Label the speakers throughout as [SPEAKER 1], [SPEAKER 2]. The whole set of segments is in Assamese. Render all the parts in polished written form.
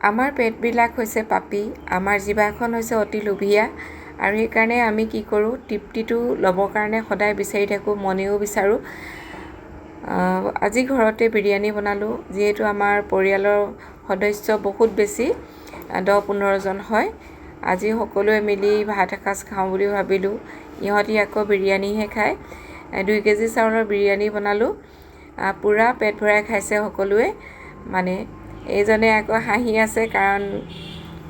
[SPEAKER 1] আমাৰ পেটবিলাক হৈছে পাপী, আমাৰ জিভাখন হৈছে অতি লোভীয়া আৰু সেইকাৰণে আমি কি কৰোঁ, তৃপ্তিটো ল'বৰ কাৰণে সদায় বিচাৰি থাকোঁ, মনেও বিচাৰোঁ। আজি ঘৰতে বিৰিয়ানী বনালোঁ, যিহেতু আমাৰ পৰিয়ালৰ সদস্য বহুত বেছি, 10-15 জন হয়। আজি সকলোৱে মিলি ভাত এসাঁজ খাওঁ বুলি ভাবিলোঁ। ইহঁতি আকৌ বিৰিয়ানীহে খায়। 2 কেজি চাউলৰ বিৰিয়ানী বনালোঁ। পূৰা পেট ভৰাই খাইছে সকলোৱে। মানে এইজনে আকৌ হাঁহি আছে কাৰণ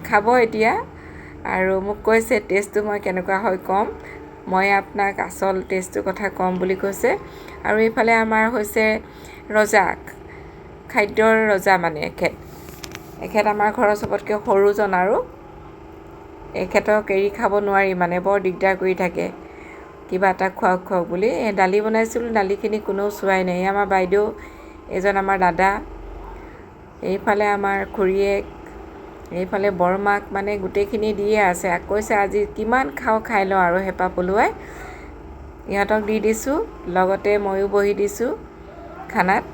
[SPEAKER 1] খাব এতিয়া আৰু মোক কৈছে টেষ্টটো মই কেনেকুৱা হয় ক'ম, মই আপোনাক আচল টেষ্টটোৰ কথা ক'ম বুলি কৈছে। আৰু এইফালে আমাৰ হৈছে ৰজা, খাদ্যৰ ৰজা মানে এখেত আমাৰ ঘৰৰ চবতকৈ সৰুজন আৰু এখেতক এৰি খাব নোৱাৰি, মানে বৰ দিগদাৰ কৰি থাকে কিবা এটা খুৱাওক বুলি। দালি বনাইছিলোঁ, দালিখিনি কোনেও চোৱাই নাই। আমাৰ বাইদেউ, এইজন আমাৰ দাদা, এইফালে আমাৰ খুৰীয়েক, এইফালে বৰমাক, মানে গোটেইখিনি দিয়ে আছে। কৈছে আজি কিমান খাই লওঁ আৰু হেঁপাহ পলুৱাই ইহঁতক দি দিছোঁ, লগতে ময়ো বহি দিছোঁ খানাত।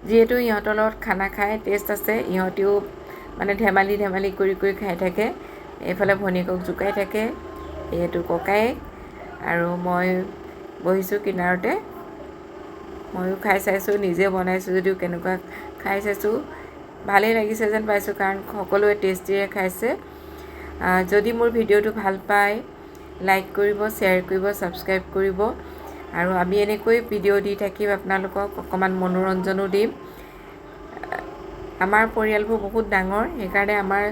[SPEAKER 1] যিহেতু ইহঁতৰ লগত খানা খাই টেষ্ট আছে, ইহঁতেও মানে ধেমালি কৰি খাই থাকে। এইফালে ভনীয়েকক জোকাই থাকে, এইটো ককায়েক, আৰু মই বহিছোঁ কিনাৰতে। ময়ো খাই চাইছোঁ, নিজে বনাইছোঁ যদিও কেনেকুৱা খাই চাইছোঁ, ভালেই লাগিছে যেন পাইছোঁ কাৰণ সকলোৱে টেষ্টিৰে খাইছে। যদি মোৰ ভিডিঅ'টো ভাল পায়, লাইক কৰিব, শ্বেয়াৰ কৰিব, ছাবস্ক্ৰাইব কৰিব। আৰু আমি এনেকৈ ভিডিঅ' দি থাকিম, আপোনালোকক অকণমান মনোৰঞ্জনো দিম। আমাৰ পৰিয়ালবোৰ বহুত ডাঙৰ, সেইকাৰণে আমাৰ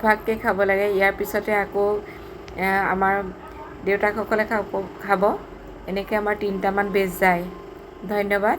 [SPEAKER 1] ভাগকৈ খাব লাগে। ইয়াৰ পিছতে আকৌ আমাৰ দেউতাকসকলে খাব। এনেকৈ আমাৰ 3টামান বেচ যায়। ধন্যবাদ।